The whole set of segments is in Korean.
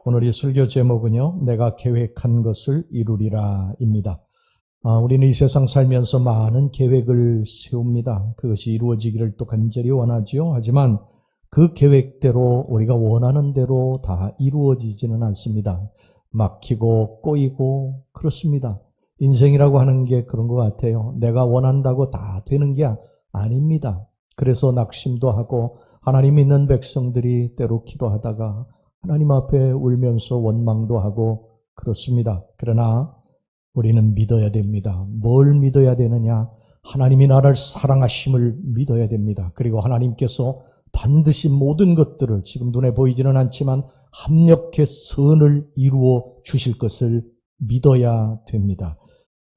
오늘의 설교 제목은요, 내가 계획한 것을 이루리라 입니다. 우리는 이 세상 살면서 많은 계획을 세웁니다. 그것이 이루어지기를 또 간절히 원하지요. 하지만 그 계획대로 우리가 원하는 대로 다 이루어지지는 않습니다. 막히고 꼬이고 그렇습니다. 인생이라고 하는 게 그런 것 같아요. 내가 원한다고 다 되는 게 아닙니다. 그래서 낙심도 하고 하나님 믿는 백성들이 때로 기도하다가 하나님 앞에 울면서 원망도 하고 그렇습니다. 그러나 우리는 믿어야 됩니다. 뭘 믿어야 되느냐? 하나님이 나를 사랑하심을 믿어야 됩니다. 그리고 하나님께서 반드시 모든 것들을 지금 눈에 보이지는 않지만 합력해 선을 이루어 주실 것을 믿어야 됩니다.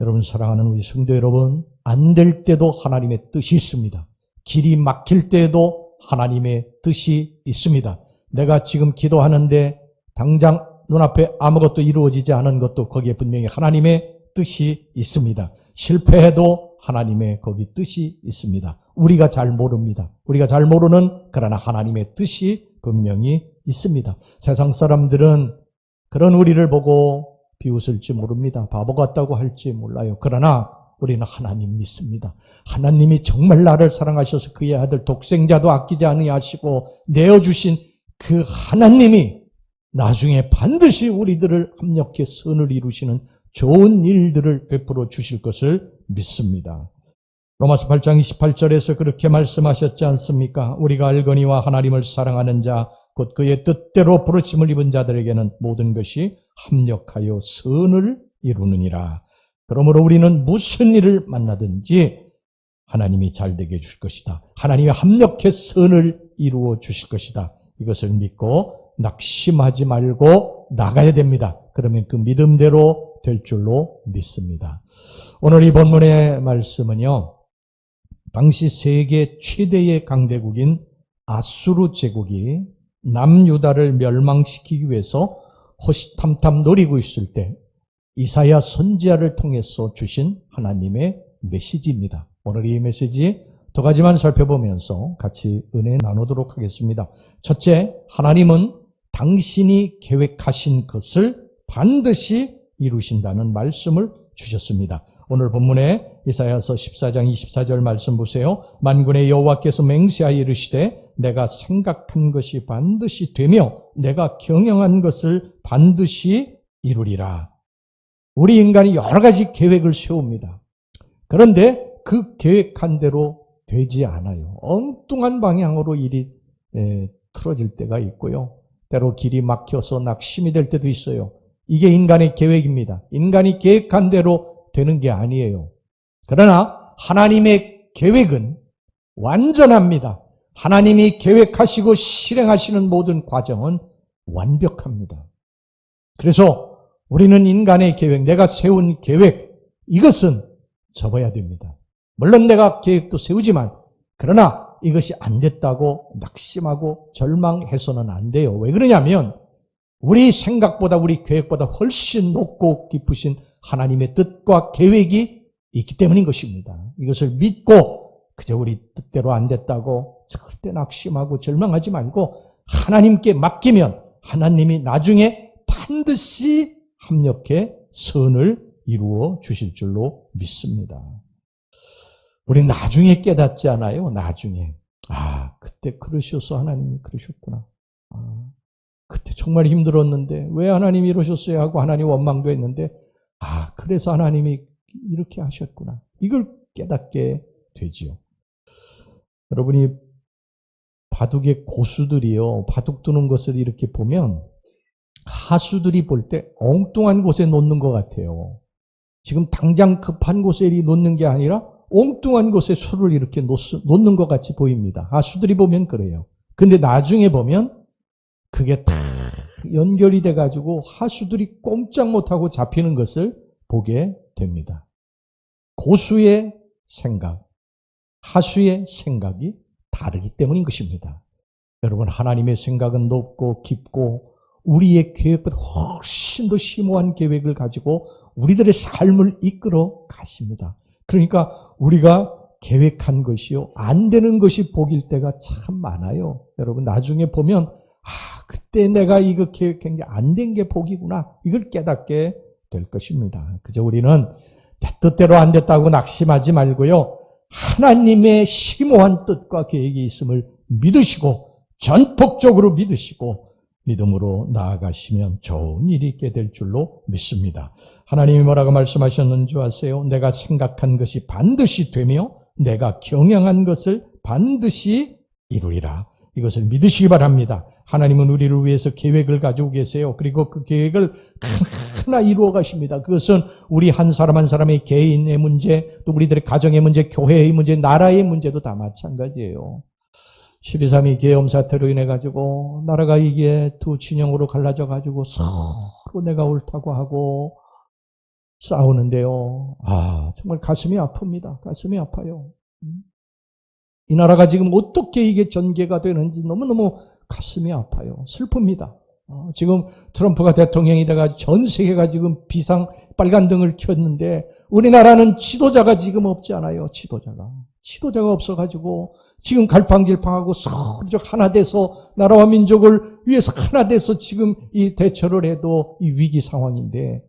여러분, 사랑하는 우리 성도 여러분, 안 될 때도 하나님의 뜻이 있습니다. 길이 막힐 때에도 하나님의 뜻이 있습니다. 내가 지금 기도하는데 당장 눈앞에 아무것도 이루어지지 않은 것도 거기에 분명히 하나님의 뜻이 있습니다. 실패해도 하나님의 거기 뜻이 있습니다. 우리가 잘 모릅니다. 우리가 잘 모르는 그러나 하나님의 뜻이 분명히 있습니다. 세상 사람들은 그런 우리를 보고 비웃을지 모릅니다. 바보 같다고 할지 몰라요. 그러나 우리는 하나님 믿습니다. 하나님이 정말 나를 사랑하셔서 그의 아들 독생자도 아끼지 아니하시고 내어주신 그 하나님이 나중에 반드시 우리들을 합력해 선을 이루시는 좋은 일들을 베풀어 주실 것을 믿습니다. 로마서 8장 28절에서 그렇게 말씀하셨지 않습니까? 우리가 알거니와 하나님을 사랑하는 자 곧 그의 뜻대로 부르심을 입은 자들에게는 모든 것이 합력하여 선을 이루느니라. 그러므로 우리는 무슨 일을 만나든지 하나님이 잘되게 해줄 것이다. 하나님이 합력해 선을 이루어 주실 것이다. 이것을 믿고 낙심하지 말고 나가야 됩니다. 그러면 그 믿음대로 될 줄로 믿습니다. 오늘 이 본문의 말씀은요, 당시 세계 최대의 강대국인 아수르 제국이 남유다를 멸망시키기 위해서 호시탐탐 노리고 있을 때 이사야 선지자를 통해서 주신 하나님의 메시지입니다. 오늘 이 메시지 두 가지만 살펴보면서 같이 은혜 나누도록 하겠습니다. 첫째, 하나님은 당신이 계획하신 것을 반드시 이루신다는 말씀을 주셨습니다. 오늘 본문에 이사야서 14장 24절 말씀 보세요. 만군의 여호와께서 맹세하여 이르시되 내가 생각한 것이 반드시 되며 내가 경영한 것을 반드시 이루리라. 우리 인간이 여러 가지 계획을 세웁니다. 그런데 그 계획한 대로 되지 않아요. 엉뚱한 방향으로 일이 틀어질 때가 있고요. 때로 길이 막혀서 낙심이 될 때도 있어요. 이게 인간의 계획입니다. 인간이 계획한 대로 되는 게 아니에요. 그러나 하나님의 계획은 완전합니다. 하나님이 계획하시고 실행하시는 모든 과정은 완벽합니다. 그래서 우리는 인간의 계획, 내가 세운 계획, 이것은 접어야 됩니다. 물론 내가 계획도 세우지만 그러나 이것이 안 됐다고 낙심하고 절망해서는 안 돼요. 왜 그러냐면 우리 생각보다 우리 계획보다 훨씬 높고 깊으신 하나님의 뜻과 계획이 있기 때문인 것입니다. 이것을 믿고 그저 우리 뜻대로 안 됐다고 절대 낙심하고 절망하지 말고 하나님께 맡기면 하나님이 나중에 반드시 합력해 선을 이루어 주실 줄로 믿습니다. 우리 나중에 깨닫지 않아요? 나중에. 그때 그러셔서 하나님이 그러셨구나. 그때 정말 힘들었는데 왜 하나님이 이러셨어요 하고 하나님 원망도 했는데 그래서 하나님이 이렇게 하셨구나. 이걸 깨닫게 되지요. 여러분이 바둑의 고수들이요, 바둑 두는 것을 이렇게 보면 하수들이 볼 때 엉뚱한 곳에 놓는 것 같아요. 지금 당장 급한 곳에 놓는 게 아니라 엉뚱한 곳에 수를 이렇게 놓는 것 같이 보입니다. 하수들이 보면 그래요. 근데 나중에 보면 그게 다 연결이 돼가지고 하수들이 꼼짝 못하고 잡히는 것을 보게 됩니다. 고수의 생각, 하수의 생각이 다르기 때문인 것입니다. 여러분, 하나님의 생각은 높고 깊고 우리의 계획보다 훨씬 더 심오한 계획을 가지고 우리들의 삶을 이끌어 가십니다. 그러니까 우리가 계획한 것이요, 안 되는 것이 복일 때가 참 많아요. 여러분, 나중에 보면 그때 내가 이거 계획한 게 안 된 게 복이구나. 이걸 깨닫게 될 것입니다. 그저 우리는 내 뜻대로 안 됐다고 낙심하지 말고요. 하나님의 심오한 뜻과 계획이 있음을 믿으시고 전폭적으로 믿으시고 믿음으로 나아가시면 좋은 일이 있게 될 줄로 믿습니다. 하나님이 뭐라고 말씀하셨는 줄 아세요? 내가 생각한 것이 반드시 되며 내가 경영한 것을 반드시 이루리라. 이것을 믿으시기 바랍니다. 하나님은 우리를 위해서 계획을 가지고 계세요. 그리고 그 계획을 하나 이루어 가십니다. 그것은 우리 한 사람 한 사람의 개인의 문제, 또 우리들의 가정의 문제, 교회의 문제, 나라의 문제도 다 마찬가지예요. 12.3 계엄 사태로 인해 가지고 나라가 이게 두 진영으로 갈라져 가지고 서로 내가 옳다고 하고 싸우는데요. 정말 가슴이 아픕니다. 가슴이 아파요. 이 나라가 지금 어떻게 이게 전개가 되는지 너무너무 가슴이 아파요. 슬픕니다. 지금 트럼프가 대통령이 돼가 전 세계가 지금 비상 빨간등을 켰는데 우리나라는 지도자가 지금 없지 않아요. 지도자가 없어가지고 지금 갈팡질팡하고 서로 하나 돼서 나라와 민족을 위해서 하나 돼서 지금 이 대처를 해도 이 위기 상황인데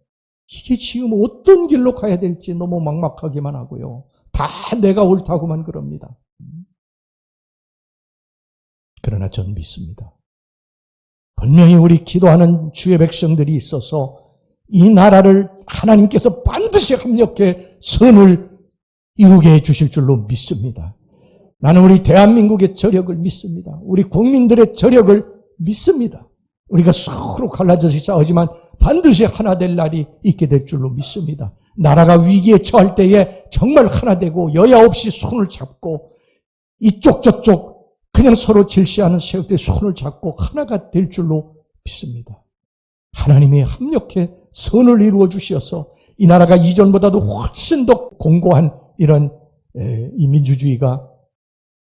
이게 지금 어떤 길로 가야 될지 너무 막막하기만 하고요. 다 내가 옳다고만 그럽니다. 그러나 전 믿습니다. 분명히 우리 기도하는 주의 백성들이 있어서 이 나라를 하나님께서 반드시 합력해 선을 이루게 해주실 줄로 믿습니다. 나는 우리 대한민국의 저력을 믿습니다. 우리 국민들의 저력을 믿습니다. 우리가 서로 갈라져서 싸우지만 반드시 하나 될 날이 있게 될 줄로 믿습니다. 나라가 위기에 처할 때에 정말 하나 되고 여야 없이 손을 잡고 이쪽 저쪽 그냥 서로 질시하는 세력들의 손을 잡고 하나가 될 줄로 믿습니다. 하나님이 합력해 선을 이루어 주셔서 이 나라가 이전보다도 훨씬 더 공고한 이런 이 민주주의가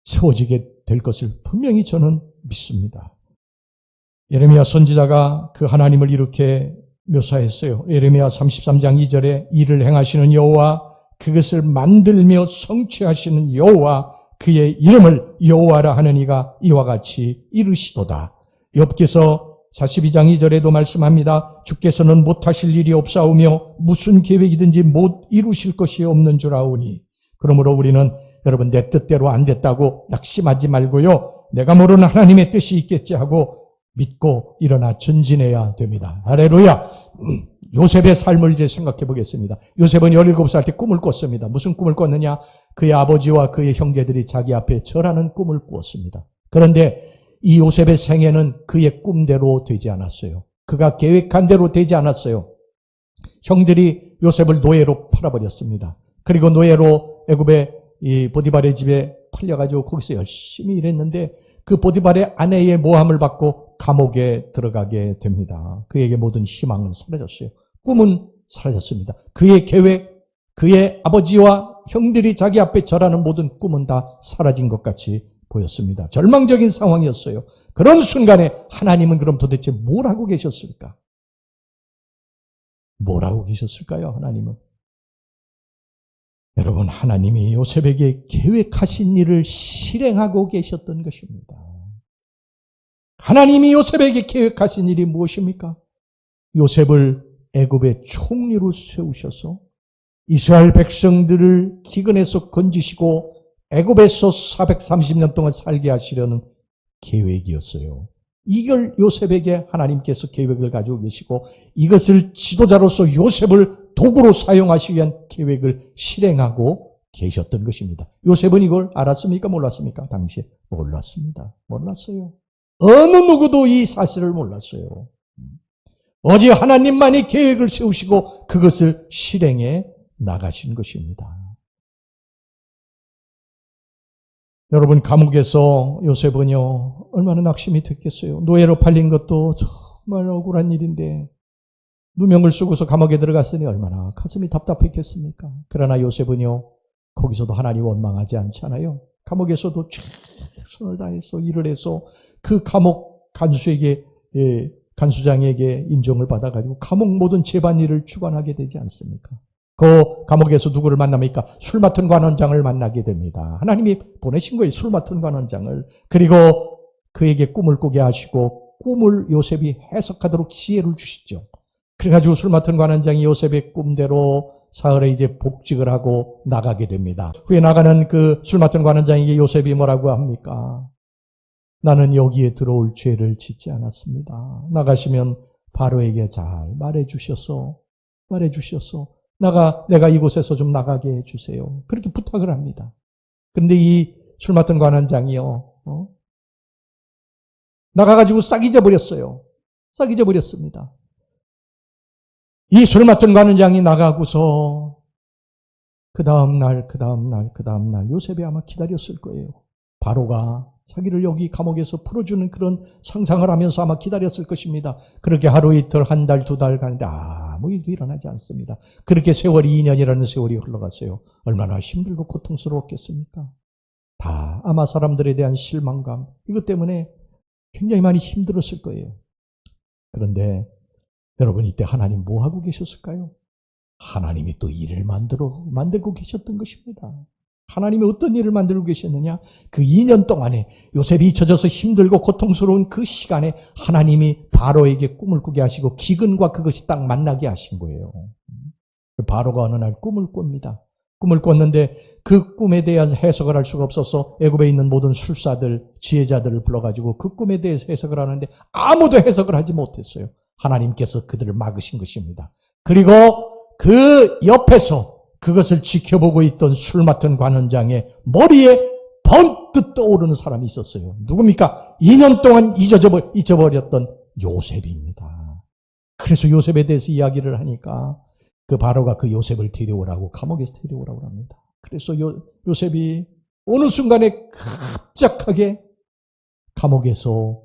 세워지게 될 것을 분명히 저는 믿습니다. 예레미야 선지자가 그 하나님을 이렇게 묘사했어요. 예레미야 33장 2절에 이를 행하시는 여호와 그것을 만들며 성취하시는 여호와 그의 이름을 여호와라 하는 이가 이와 같이 이르시도다. 욥기서 42장 2절에도 말씀합니다. 주께서는 못하실 일이 없사오며 무슨 계획이든지 못 이루실 것이 없는 줄 아오니. 그러므로 우리는 여러분 내 뜻대로 안 됐다고 낙심하지 말고요. 내가 모르는 하나님의 뜻이 있겠지 하고 믿고 일어나 전진해야 됩니다. 할렐루야. 요셉의 삶을 이제 생각해 보겠습니다. 요셉은 17살 때 꿈을 꿨습니다. 무슨 꿈을 꿨느냐? 그의 아버지와 그의 형제들이 자기 앞에 절하는 꿈을 꾸었습니다. 그런데 이 요셉의 생애는 그의 꿈대로 되지 않았어요. 그가 계획한 대로 되지 않았어요. 형들이 요셉을 노예로 팔아버렸습니다. 그리고 노예로 애굽의 이 보디발의 집에 팔려가지고 거기서 열심히 일했는데 그 보디발의 아내의 모함을 받고 감옥에 들어가게 됩니다. 그에게 모든 희망은 사라졌어요. 꿈은 사라졌습니다. 그의 계획, 그의 아버지와 형들이 자기 앞에 절하는 모든 꿈은 다 사라진 것 같이 보였습니다. 절망적인 상황이었어요. 그런 순간에 하나님은 그럼 도대체 뭘 하고 계셨을까? 뭘 하고 계셨을까요, 하나님은? 여러분, 하나님이 요셉에게 계획하신 일을 실행하고 계셨던 것입니다. 하나님이 요셉에게 계획하신 일이 무엇입니까? 요셉을 애굽의 총리로 세우셔서 이스라엘 백성들을 기근에서 건지시고 애굽에서 430년 동안 살게 하시려는 계획이었어요. 이걸 요셉에게 하나님께서 계획을 가지고 계시고 이것을 지도자로서 요셉을 도구로 사용하시기 위한 계획을 실행하고 계셨던 것입니다. 요셉은 이걸 알았습니까? 몰랐습니까? 당시에 몰랐습니다. 몰랐어요. 어느 누구도 이 사실을 몰랐어요. 오직 하나님만이 계획을 세우시고 그것을 실행해 나가신 것입니다. 여러분, 감옥에서 요셉은요 얼마나 낙심이 됐겠어요. 노예로 팔린 것도 정말 억울한 일인데 누명을 쓰고서 감옥에 들어갔으니 얼마나 가슴이 답답했겠습니까? 그러나 요셉은요 거기서도 하나님 원망하지 않잖아요. 감옥에서도 최선을 다해서 일을 해서 그 감옥 간수에게 간수장에게 인정을 받아가지고 감옥 모든 재반일을 주관하게 되지 않습니까? 그 감옥에서 누구를 만납니까? 술 맡은 관원장을 만나게 됩니다. 하나님이 보내신 거예요. 술 맡은 관원장을. 그리고 그에게 꿈을 꾸게 하시고 꿈을 요셉이 해석하도록 지혜를 주시죠. 그래가지고 술 맡은 관원장이 요셉의 꿈대로 사흘에 이제 복직을 하고 나가게 됩니다. 후에 나가는 그 술 맡은 관원장에게 요셉이 뭐라고 합니까? 나는 여기에 들어올 죄를 짓지 않았습니다. 나가시면 바로에게 잘 말해주셔서 내가 이곳에서 좀 나가게 해주세요. 그렇게 부탁을 합니다. 그런데 이 술 맡은 관원장이요, 나가가지고 싹 잊어버렸어요. 싹 잊어버렸습니다. 이 술 맡은 관원장이 나가고서 그 다음날 요셉이 아마 기다렸을 거예요. 바로가 자기를 여기 감옥에서 풀어주는 그런 상상을 하면서 아마 기다렸을 것입니다. 그렇게 하루 이틀 한 달 두 달 가는데 아무 일도 일어나지 않습니다. 그렇게 세월이 2년이라는 세월이 흘러갔어요. 얼마나 힘들고 고통스러웠겠습니까? 다 아마 사람들에 대한 실망감, 이것 때문에 굉장히 많이 힘들었을 거예요. 그런데 여러분, 이때 하나님 뭐 하고 계셨을까요? 하나님이 또 일을 만들고 계셨던 것입니다. 하나님이 어떤 일을 만들고 계셨느냐? 그 2년 동안에 요셉이 잊혀져서 힘들고 고통스러운 그 시간에 하나님이 바로에게 꿈을 꾸게 하시고 기근과 그것이 딱 만나게 하신 거예요. 바로가 어느 날 꿈을 꿉니다. 꿈을 꿨는데 그 꿈에 대해서 해석을 할 수가 없어서 애굽에 있는 모든 술사들, 지혜자들을 불러가지고 그 꿈에 대해서 해석을 하는데 아무도 해석을 하지 못했어요. 하나님께서 그들을 막으신 것입니다. 그리고 그 옆에서 그것을 지켜보고 있던 술 맡은 관원장의 머리에 번뜩 떠오르는 사람이 있었어요. 누굽니까? 2년 동안 잊어버렸던 요셉입니다. 그래서 요셉에 대해서 이야기를 하니까 그 바로가 그 요셉을 데려오라고, 감옥에서 데려오라고 합니다. 그래서 요셉이 어느 순간에 갑작하게 감옥에서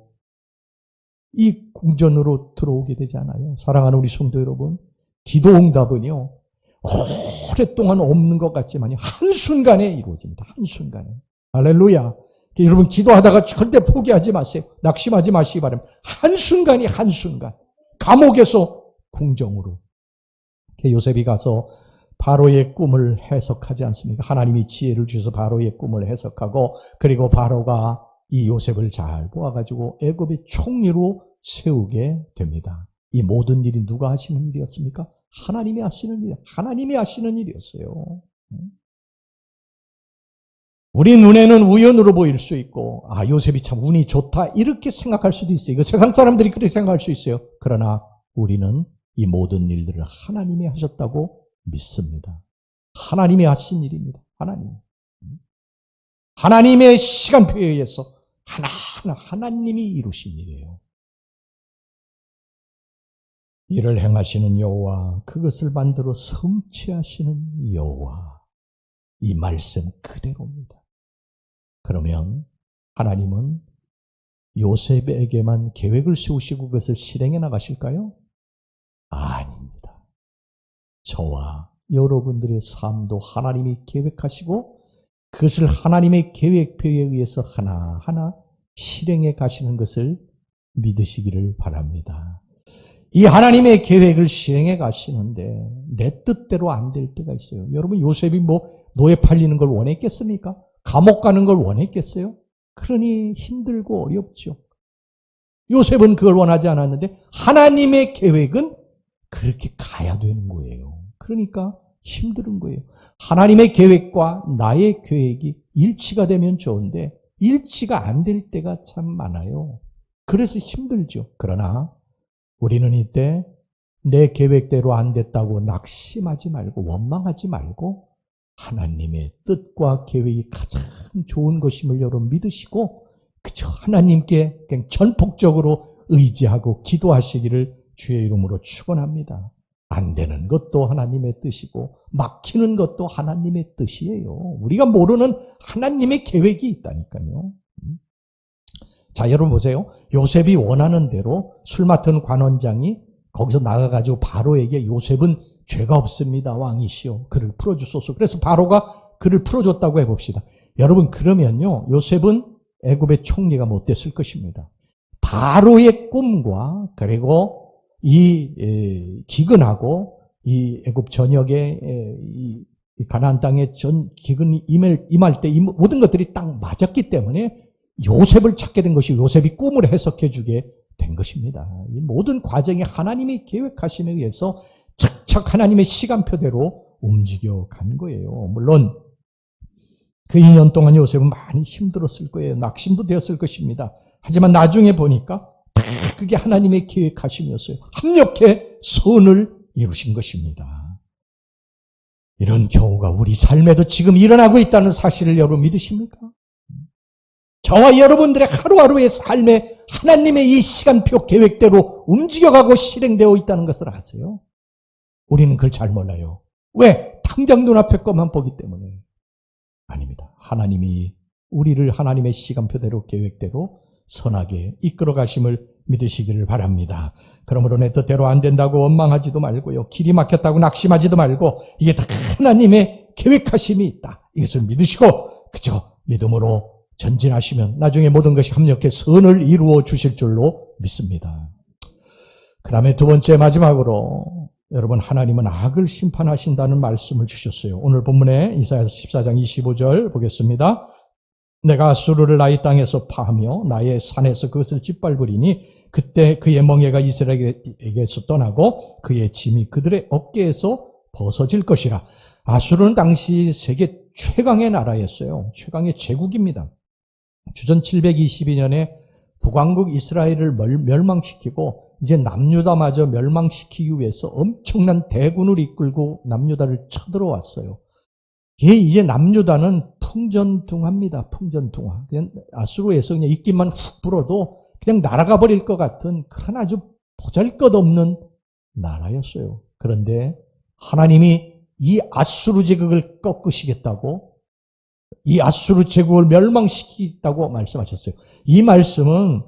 이 궁전으로 들어오게 되잖아요. 사랑하는 우리 성도 여러분, 기도 응답은요, 오랫동안 없는 것 같지만 한순간에 이루어집니다. 한순간에. 할렐루야. 여러분, 기도하다가 절대 포기하지 마세요. 낙심하지 마시기 바랍니다. 한순간 감옥에서 궁정으로. 요셉이 가서 바로의 꿈을 해석하지 않습니까? 하나님이 지혜를 주셔서 바로의 꿈을 해석하고, 그리고 바로가 이 요셉을 잘 모아가지고 애굽의 총리로 세우게 됩니다. 이 모든 일이 누가 하시는 일이었습니까? 하나님이 하시는 일이었어요. 우리 눈에는 우연으로 보일 수 있고, 요셉이 참 운이 좋다, 이렇게 생각할 수도 있어요. 이거 세상 사람들이 그렇게 생각할 수 있어요. 그러나 우리는 이 모든 일들을 하나님이 하셨다고 믿습니다. 하나님이 하신 일입니다. 하나님의 시간표에 의해서 하나하나 하나님이 이루신 일이에요. 이를 행하시는 여호와, 그것을 만들어 성취하시는 여호와, 이 말씀 그대로입니다. 그러면 하나님은 요셉에게만 계획을 세우시고 그것을 실행해 나가실까요? 아닙니다. 저와 여러분들의 삶도 하나님이 계획하시고 그것을 하나님의 계획표에 의해서 하나하나 실행해 가시는 것을 믿으시기를 바랍니다. 이 하나님의 계획을 실행해 가시는데 내 뜻대로 안 될 때가 있어요. 여러분, 요셉이 노예 팔리는 걸 원했겠습니까? 감옥 가는 걸 원했겠어요? 그러니 힘들고 어렵죠. 요셉은 그걸 원하지 않았는데 하나님의 계획은 그렇게 가야 되는 거예요. 그러니까 힘든 거예요. 하나님의 계획과 나의 계획이 일치가 되면 좋은데 일치가 안 될 때가 참 많아요. 그래서 힘들죠. 그러나 우리는 이때 내 계획대로 안 됐다고 낙심하지 말고 원망하지 말고 하나님의 뜻과 계획이 가장 좋은 것임을 여러분 믿으시고 그저 하나님께 그냥 전폭적으로 의지하고 기도하시기를 주의 이름으로 축원합니다. 안 되는 것도 하나님의 뜻이고 막히는 것도 하나님의 뜻이에요. 우리가 모르는 하나님의 계획이 있다니까요. 자, 여러분 보세요. 요셉이 원하는 대로 술 맡은 관원장이 거기서 나가가지고 바로에게 요셉은 죄가 없습니다. 왕이시오. 그를 풀어주소서. 그래서 바로가 그를 풀어줬다고 해봅시다. 여러분, 그러면요, 요셉은 애굽의 총리가 못 됐을 것입니다. 바로의 꿈과 그리고 이 기근하고 이 애굽 전역에 이 가나안 땅에 기근이 임할 때 이 모든 것들이 딱 맞았기 때문에 요셉을 찾게 된 것이 요셉이 꿈을 해석해 주게 된 것입니다. 이 모든 과정이 하나님의 계획하심에 의해서 착착 하나님의 시간표대로 움직여간 거예요. 물론 그 2년 동안 요셉은 많이 힘들었을 거예요. 낙심도 되었을 것입니다. 하지만 나중에 보니까 다 그게 하나님의 계획하심이었어요. 합력해 선을 이루신 것입니다. 이런 경우가 우리 삶에도 지금 일어나고 있다는 사실을 여러분 믿으십니까? 저와 여러분들의 하루하루의 삶에 하나님의 이 시간표 계획대로 움직여가고 실행되어 있다는 것을 아세요? 우리는 그걸 잘 몰라요. 왜? 당장 눈앞의 것만 보기 때문에. 아닙니다. 하나님이 우리를 하나님의 시간표대로 계획대로 선하게 이끌어 가심을 믿으시기를 바랍니다. 그러므로 내 뜻대로 안 된다고 원망하지도 말고요. 길이 막혔다고 낙심하지도 말고 이게 다 하나님의 계획하심이 있다. 이것을 믿으시고 그저 믿음으로 전진하시면 나중에 모든 것이 합력해 선을 이루어 주실 줄로 믿습니다. 그 다음에 두 번째 마지막으로 여러분 하나님은 악을 심판하신다는 말씀을 주셨어요. 오늘 본문에 이사야서 14장 25절 보겠습니다. 내가 아수르를 나의 땅에서 파하며 나의 산에서 그것을 짓밟으리니 그때 그의 멍에가 이스라엘에게서 떠나고 그의 짐이 그들의 어깨에서 벗어질 것이라. 아수르는 당시 세계 최강의 나라였어요. 최강의 제국입니다. 주전 722년에 북왕국 이스라엘을 멸망시키고 이제 남유다마저 멸망시키기 위해서 엄청난 대군을 이끌고 남유다를 쳐들어왔어요. 이제 남유다는 풍전등화입니다. 풍전등화. 그냥 아수르에서 그냥 입김만 훅 불어도 그냥 날아가 버릴 것 같은 그런 아주 보잘것없는 나라였어요. 그런데 하나님이 이 아수르 제국을 꺾으시겠다고, 이 아수르 제국을 멸망시키겠다고 말씀하셨어요. 이 말씀은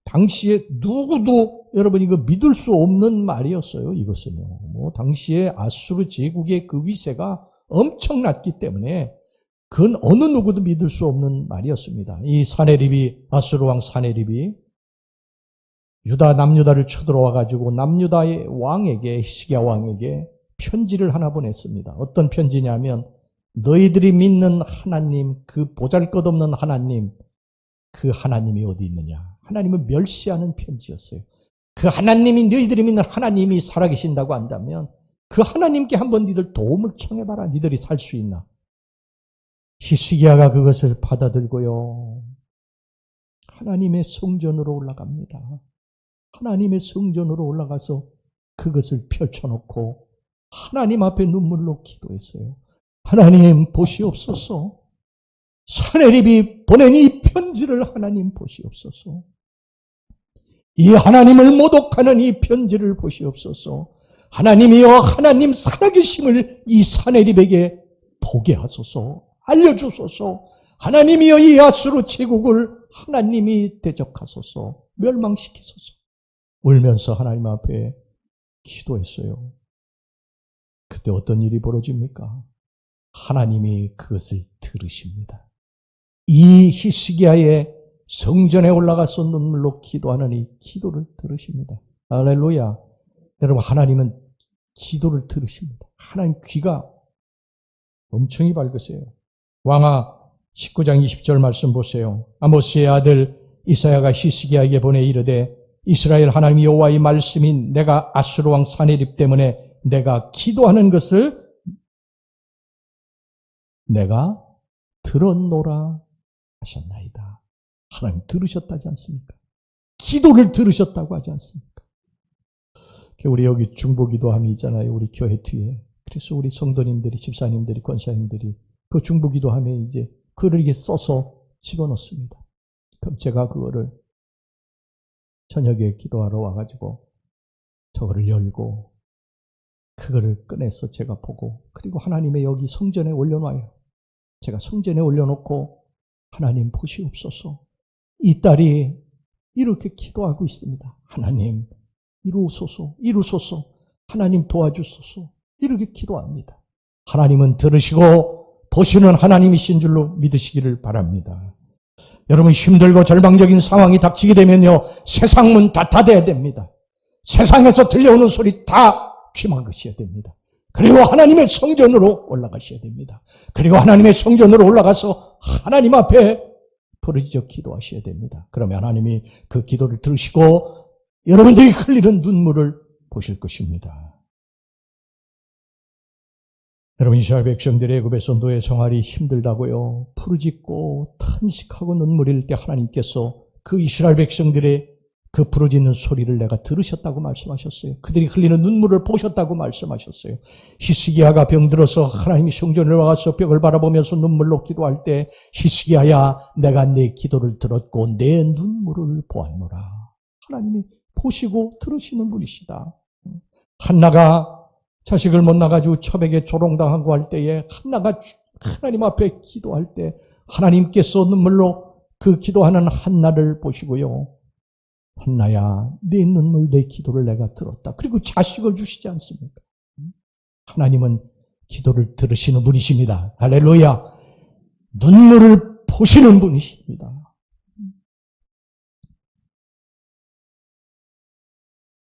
당시에 누구도 여러분 이거 믿을 수 없는 말이었어요. 이것은요. 당시에 아수르 제국의 그 위세가 엄청났기 때문에 그건 어느 누구도 믿을 수 없는 말이었습니다. 이 사네립이, 아수르 왕 사네립이 유다 남유다를 쳐들어와 가지고 남유다의 왕에게, 히스기야 왕에게 편지를 하나 보냈습니다. 어떤 편지냐면 너희들이 믿는 하나님, 그 보잘것없는 하나님, 그 하나님이 어디 있느냐. 하나님을 멸시하는 편지였어요. 그 하나님이, 너희들이 믿는 하나님이 살아계신다고 한다면 그 하나님께 한번 니들 도움을 청해봐라. 니들이 살 수 있나. 히스기야가 그것을 받아들고요. 하나님의 성전으로 올라갑니다. 하나님의 성전으로 올라가서 그것을 펼쳐놓고 하나님 앞에 눈물로 기도했어요. 하나님 보시옵소서. 사네립이 보낸 이 편지를 하나님 보시옵소서. 이 하나님을 모독하는 이 편지를 보시옵소서. 하나님이여 하나님 살아계심을 이 사네립에게 보게 하소서. 알려주소서. 하나님이여 이 아수르 제국을 하나님이 대적하소서. 멸망시키소서. 울면서 하나님 앞에 기도했어요. 그때 어떤 일이 벌어집니까? 하나님이 그것을 들으십니다. 이 히스기야의 성전에 올라가서 눈물로 기도하는 이 기도를 들으십니다. 할렐루야. 여러분 하나님은 기도를 들으십니다. 하나님 귀가 엄청이 밝으세요. 왕아 19장 20절 말씀 보세요. 아모스의 아들 이사야가 히스기야에게 보내 이르되 이스라엘 하나님 여호와의 말씀이 내가 아수르 왕 사네립 때문에 내가 기도하는 것을 내가 들었노라 하셨나이다. 하나님 들으셨다지 않습니까? 기도를 들으셨다고 하지 않습니까? 우리 여기 중보기도함이 있잖아요. 우리 교회 뒤에. 그래서 우리 성도님들이, 집사님들이, 권사님들이 그 중보기도함에 이제 글을 이렇게 써서 집어넣습니다. 그럼 제가 그거를 저녁에 기도하러 와가지고 저거를 열고 그거를 꺼내서 제가 보고 그리고 하나님의 여기 성전에 올려놔요. 제가 성전에 올려놓고 하나님 보시옵소서. 이 딸이 이렇게 기도하고 있습니다. 하나님 이루소서, 이루소서, 하나님 도와주소서 이렇게 기도합니다. 하나님은 들으시고 보시는 하나님이신 줄로 믿으시기를 바랍니다. 여러분 힘들고 절망적인 상황이 닥치게 되면요 세상 문 다 닫아야 됩니다. 세상에서 들려오는 소리 다 귀막으셔야 됩니다. 그리고 하나님의 성전으로 올라가셔야 됩니다. 그리고 하나님의 성전으로 올라가서 하나님 앞에 부르짖어 기도하셔야 됩니다. 그러면 하나님이 그 기도를 들으시고 여러분들이 흘리는 눈물을 보실 것입니다. 여러분, 이스라엘 백성들이 애굽에서 노예 생활이 힘들다고요, 부르짖고 탄식하고 눈물이 흘릴 때 하나님께서 그 이스라엘 백성들의 그 부르짖는 소리를 내가 들으셨다고 말씀하셨어요. 그들이 흘리는 눈물을 보셨다고 말씀하셨어요. 히스기야가 병들어서 하나님이 성전에 와서 벽을 바라보면서 눈물로 기도할 때 히스기야야, 내가 내 기도를 들었고 내 눈물을 보았노라. 하나님이 보시고 들으시는 분이시다. 한나가 자식을 못 낳아가지고 처백에 조롱당하고 할 때에 한나가 하나님 앞에 기도할 때 하나님께서 눈물로 그 기도하는 한나를 보시고요, 한나야, 네 눈물, 내 기도를 내가 들었다. 그리고 자식을 주시지 않습니까? 하나님은 기도를 들으시는 분이십니다. 할렐루야. 눈물을 보시는 분이십니다.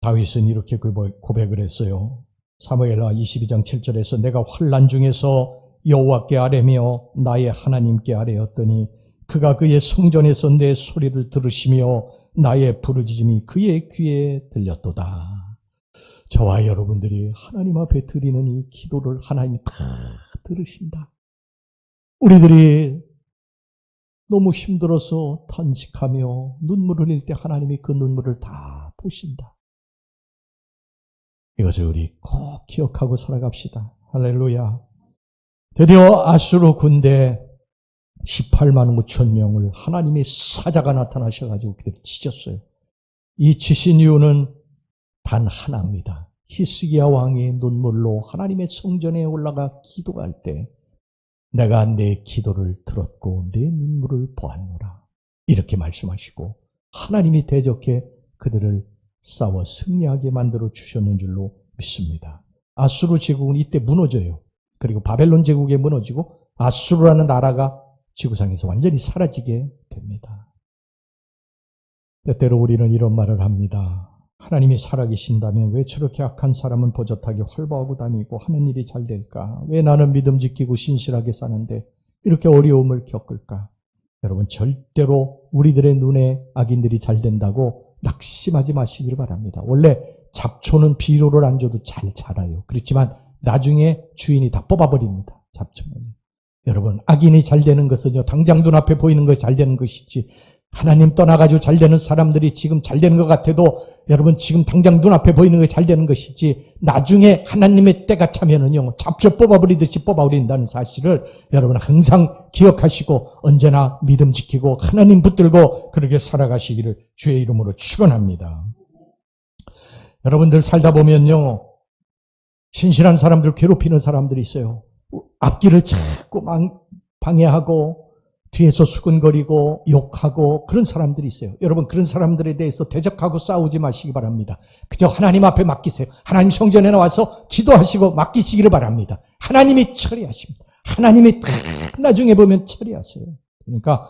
다윗은 이렇게 고백을 했어요. 사무엘하 22장 7절에서 내가 환난 중에서 여호와께 아뢰며 나의 하나님께 아뢰었더니 그가 그의 성전에서 내 소리를 들으시며 나의 부르짖음이 그의 귀에 들렸도다. 저와 여러분들이 하나님 앞에 드리는 이 기도를 하나님이 다 들으신다. 우리들이 너무 힘들어서 탄식하며 눈물을 흘릴 때 하나님이 그 눈물을 다 보신다. 이것을 우리 꼭 기억하고 살아갑시다. 할렐루야. 드디어 아수르 군대 18만 5천 명을 하나님의 사자가 나타나셔가지고 그들을 치셨어요. 이 치신 이유는 단 하나입니다. 히스기야 왕의 눈물로 하나님의 성전에 올라가 기도할 때 내가 내 기도를 들었고 내 눈물을 보았노라. 이렇게 말씀하시고 하나님이 대적해 그들을 싸워 승리하게 만들어 주셨는 줄로 믿습니다. 아수르 제국은 이때 무너져요. 그리고 바벨론 제국에 무너지고 아수르라는 나라가 지구상에서 완전히 사라지게 됩니다. 때때로 우리는 이런 말을 합니다. 하나님이 살아계신다면 왜 저렇게 악한 사람은 버젓하게 활보하고 다니고 하는 일이 잘 될까? 왜 나는 믿음 지키고 신실하게 사는데 이렇게 어려움을 겪을까? 여러분, 절대로 우리들의 눈에 악인들이 잘 된다고 낙심하지 마시길 바랍니다. 원래 잡초는 비료를 안 줘도 잘 자라요. 그렇지만 나중에 주인이 다 뽑아버립니다. 잡초는. 여러분, 악인이 잘 되는 것은요, 당장 눈앞에 보이는 것이 잘 되는 것이지, 하나님 떠나가지고 잘 되는 사람들이 지금 잘 되는 것 같아도 여러분 지금 당장 눈앞에 보이는 것이 잘 되는 것이지, 나중에 하나님의 때가 차면은요, 잡초 뽑아버리듯이 뽑아버린다는 사실을 여러분 항상 기억하시고 언제나 믿음 지키고 하나님 붙들고 그렇게 살아가시기를 주의 이름으로 축원합니다. 여러분들 살다 보면요, 신실한 사람들 괴롭히는 사람들이 있어요. 앞길을 자꾸 방해하고 뒤에서 수근거리고 욕하고 그런 사람들이 있어요. 여러분, 그런 사람들에 대해서 대적하고 싸우지 마시기 바랍니다. 그저 하나님 앞에 맡기세요. 하나님 성전에 나와서 기도하시고 맡기시기를 바랍니다. 하나님이 처리하십니다. 하나님이 다 나중에 보면 처리하세요. 그러니까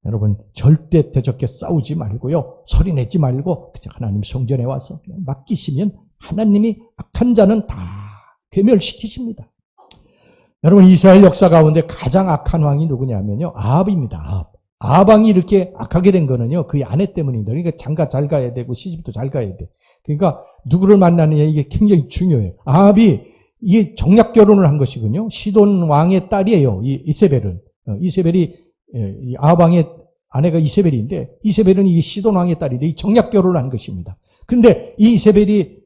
여러분, 절대 대적해 싸우지 말고요, 소리내지 말고 그저 하나님 성전에 와서 그냥 맡기시면 하나님이 악한 자는 다 괴멸시키십니다. 여러분, 이스라엘 역사 가운데 가장 악한 왕이 누구냐면요, 아합입니다. 아합 왕이 이렇게 악하게 된 거는요, 그의 아내 때문입니다. 그러니까 장가 잘 가야 되고 시집도 잘 가야 돼. 그러니까 누구를 만나느냐, 이게 굉장히 중요해요. 아합이 이게 정략 결혼을 한 것이군요. 시돈 왕의 딸이에요. 이세벨은. 이세벨이 아합 왕의 아내가 이세벨인데, 이세벨은 이 시돈 왕의 딸인데 이 정략 결혼을 한 것입니다. 근데 이 이세벨이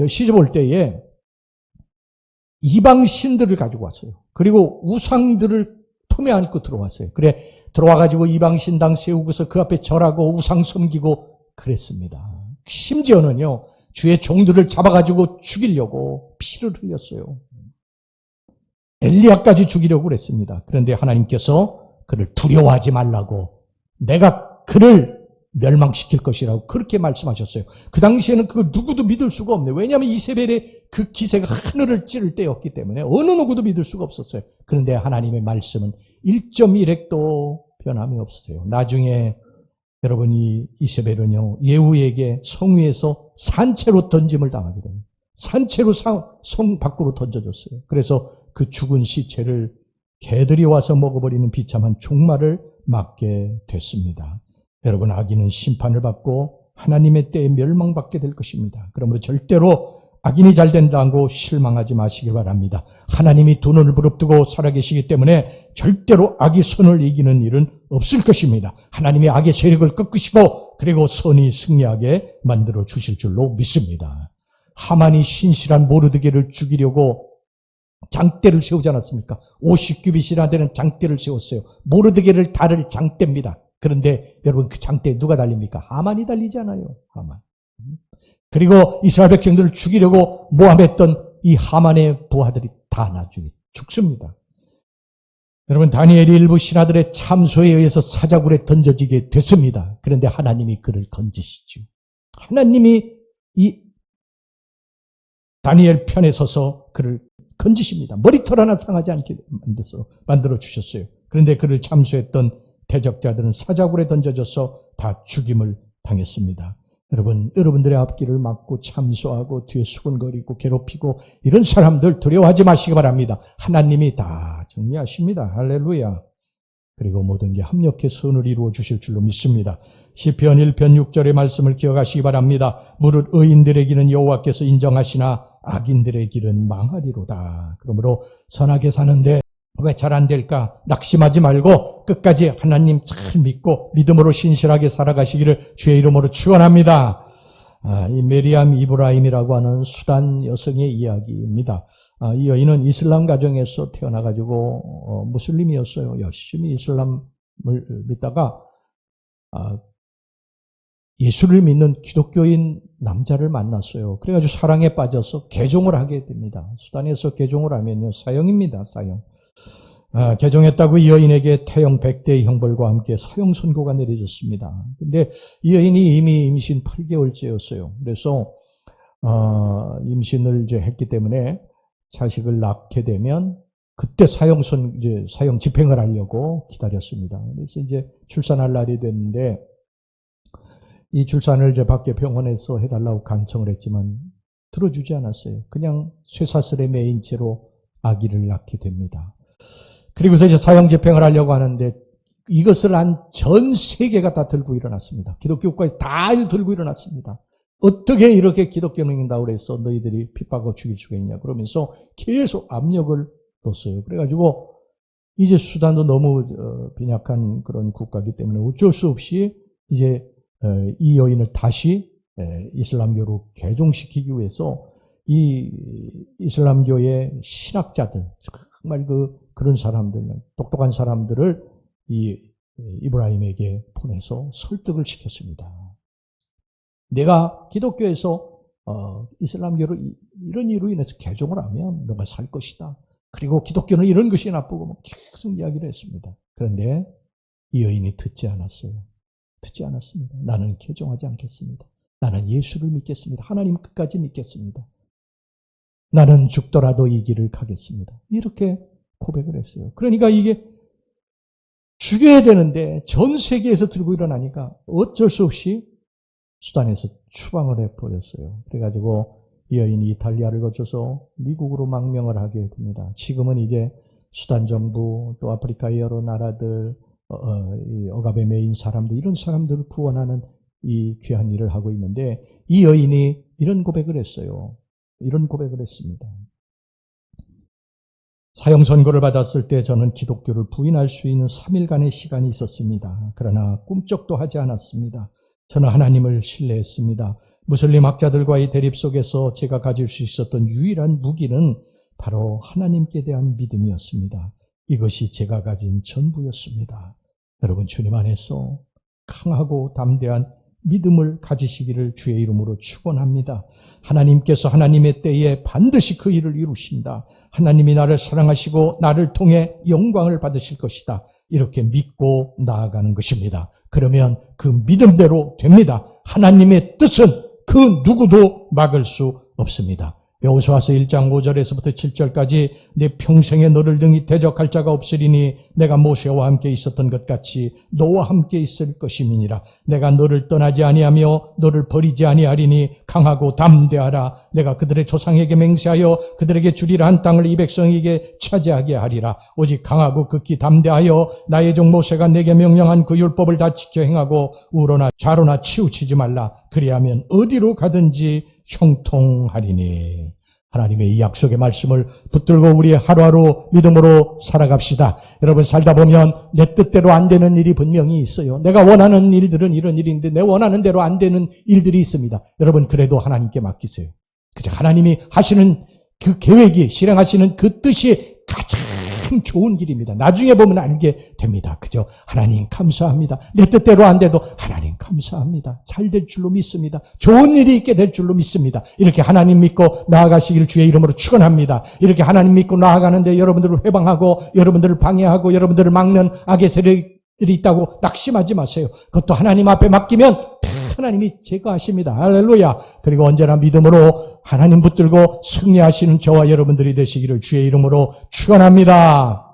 시집 올 때에 이방 신들을 가지고 왔어요. 그리고 우상들을 품에 안고 들어왔어요. 그래, 들어와가지고 이방 신당 세우고서 그 앞에 절하고 우상 섬기고 그랬습니다. 심지어는요, 주의 종들을 잡아가지고 죽이려고 피를 흘렸어요. 엘리야까지 죽이려고 그랬습니다. 그런데 하나님께서 그를 두려워하지 말라고, 내가 그를 멸망시킬 것이라고 그렇게 말씀하셨어요. 그 당시에는 그걸 누구도 믿을 수가 없네요. 왜냐하면 이세벨의 그 기세가 하늘을 찌를 때였기 때문에 어느 누구도 믿을 수가 없었어요. 그런데 하나님의 말씀은 1.1핵도 변함이 없어요. 나중에 여러분, 이 이세벨은요, 예후에게 성 위에서 산채로 던짐을 당하게 됩니다. 산채로 성 밖으로 던져졌어요. 그래서 그 죽은 시체를 개들이 와서 먹어버리는 비참한 종말을 맞게 됐습니다. 여러분, 악인은 심판을 받고 하나님의 때에 멸망받게 될 것입니다. 그러므로 절대로 악인이 잘 된다고 실망하지 마시길 바랍니다. 하나님이 두 눈을 부릅뜨고 살아계시기 때문에 절대로 악이 선을 이기는 일은 없을 것입니다. 하나님이 악의 세력을 꺾으시고 그리고 선이 승리하게 만들어 주실 줄로 믿습니다. 하만이 신실한 모르드게를 죽이려고 장대를 세우지 않았습니까? 50규빗이나 되는 장대를 세웠어요. 모르드게를 다를 장대입니다. 그런데 여러분, 그 장대에 누가 달립니까? 하만이 달리지 않아요. 하만. 그리고 이스라엘 백성들을 죽이려고 모함했던 이 하만의 부하들이 다 나중에 죽습니다. 여러분, 다니엘이 일부 신하들의 참소에 의해서 사자굴에 던져지게 됐습니다. 그런데 하나님이 그를 건지시죠. 하나님이 이 다니엘 편에 서서 그를 건지십니다. 머리털 하나 상하지 않게 만들어 주셨어요. 그런데 그를 참소했던 대적자들은 사자굴에 던져져서 다 죽임을 당했습니다. 여러분들의 앞길을 막고 참소하고 뒤에 수근거리고 괴롭히고 이런 사람들 두려워하지 마시기 바랍니다. 하나님이 다 정리하십니다. 할렐루야. 그리고 모든 게 합력해 선을 이루어 주실 줄로 믿습니다. 시편 1편 6절의 말씀을 기억하시기 바랍니다. 무릇 의인들의 길은 여호와께서 인정하시나 악인들의 길은 망하리로다. 그러므로 선하게 사는데 왜 잘 안 될까? 낙심하지 말고 끝까지 하나님 잘 믿고 믿음으로 신실하게 살아가시기를 주의 이름으로 축원합니다. 이 메리암 이브라임이라고 하는 수단 여성의 이야기입니다. 이 여인은 이슬람 가정에서 태어나가지고 무슬림이었어요. 열심히 이슬람을 믿다가 예수를 믿는 기독교인 남자를 만났어요. 그래가지고 사랑에 빠져서 개종을 하게 됩니다. 수단에서 개종을 하면요, 사형입니다. 사형. 개종했다고 이 여인에게 태형 100대의 형벌과 함께 사형 선고가 내려졌습니다. 근데 이 여인이 이미 임신 8개월째였어요. 그래서 임신을 이제 했기 때문에 자식을 낳게 되면 그때 사형 집행을 하려고 기다렸습니다. 그래서 이제 출산할 날이 됐는데 이 출산을 이제 밖에 병원에서 해달라고 간청을 했지만 들어주지 않았어요. 그냥 쇠사슬에 매인 채로 아기를 낳게 됩니다. 그리고서 이제 사형 집행을 하려고 하는데 이것을 한 전 세계가 다 들고 일어났습니다. 기독교까지 다 들고 일어났습니다. 어떻게 이렇게 기독교를 믿는다고 그래서 너희들이 핍박하고 죽일 수가 있냐 그러면서 계속 압력을 뒀어요. 그래가지고 이제 수단도 너무 빈약한 그런 국가이기 때문에 어쩔 수 없이 이제 이 여인을 다시 이슬람교로 개종시키기 위해서 이 이슬람교의 신학자들, 정말 그런 사람들, 똑똑한 사람들을 이 이브라임에게 보내서 설득을 시켰습니다. 내가 기독교에서 이슬람교를 이런 이유로 인해서 개종을 하면 너가 살 것이다. 그리고 기독교는 이런 것이 나쁘고 계속 이야기를 했습니다. 그런데 이 여인이 듣지 않았어요. 듣지 않았습니다. 나는 개종하지 않겠습니다. 나는 예수를 믿겠습니다. 하나님 끝까지 믿겠습니다. 나는 죽더라도 이 길을 가겠습니다. 이렇게 고백을 했어요. 그러니까 이게 죽여야 되는데 전 세계에서 들고 일어나니까 어쩔 수 없이 수단에서 추방을 해버렸어요. 그래가지고 이 여인이 이탈리아를 거쳐서 미국으로 망명을 하게 됩니다. 지금은 이제 수단 정부 또 아프리카의 여러 나라들 이 억압에 매인 사람들 이런 사람들을 구원하는 이 귀한 일을 하고 있는데 이 여인이 이런 고백을 했어요. 이런 고백을 했습니다. 사형 선고를 받았을 때 저는 기독교를 부인할 수 있는 3일간의 시간이 있었습니다. 그러나 꿈쩍도 하지 않았습니다. 저는 하나님을 신뢰했습니다. 무슬림 학자들과의 대립 속에서 제가 가질 수 있었던 유일한 무기는 바로 하나님께 대한 믿음이었습니다. 이것이 제가 가진 전부였습니다. 여러분, 주님 안에서 강하고 담대한 믿음을 가지시기를 주의 이름으로 축원합니다. 하나님께서 하나님의 때에 반드시 그 일을 이루신다. 하나님이 나를 사랑하시고 나를 통해 영광을 받으실 것이다. 이렇게 믿고 나아가는 것입니다. 그러면 그 믿음대로 됩니다. 하나님의 뜻은 그 누구도 막을 수 없습니다. 여호수아서 1장 5절에서부터 7절까지 내 평생에 너를 등이 대적할 자가 없으리니 내가 모세와 함께 있었던 것 같이 너와 함께 있을 것임이니라. 내가 너를 떠나지 아니하며 너를 버리지 아니하리니 강하고 담대하라. 내가 그들의 조상에게 맹세하여 그들에게 주리라 한 땅을 이 백성에게 차지하게 하리라. 오직 강하고 극히 담대하여 나의 종 모세가 내게 명령한 그 율법을 다 지켜 행하고 우로나 좌로나 치우치지 말라. 그리하면 어디로 가든지 형통하리니. 하나님의 이 약속의 말씀을 붙들고 우리 하루하루 믿음으로 살아갑시다. 여러분, 살다 보면 내 뜻대로 안 되는 일이 분명히 있어요. 내가 원하는 일들은 이런 일인데 내 원하는 대로 안 되는 일들이 있습니다. 여러분, 그래도 하나님께 맡기세요. 그저 하나님이 하시는 그 계획이, 실행하시는 그 뜻이 가장 좋은 길입니다. 나중에 보면 알게 됩니다. 그죠? 하나님 감사합니다. 내 뜻대로 안 돼도 하나님 감사합니다. 잘 될 줄로 믿습니다. 좋은 일이 있게 될 줄로 믿습니다. 이렇게 하나님 믿고 나아가시기를 주의 이름으로 축원합니다. 이렇게 하나님 믿고 나아가는데 여러분들을 회방하고 여러분들을 방해하고 여러분들을 막는 악의 세력들이 있다고 낙심하지 마세요. 그것도 하나님 앞에 맡기면 하나님이 제거하십니다. 할렐루야. 그리고 언제나 믿음으로 하나님 붙들고 승리하시는 저와 여러분들이 되시기를 주의 이름으로 축원합니다.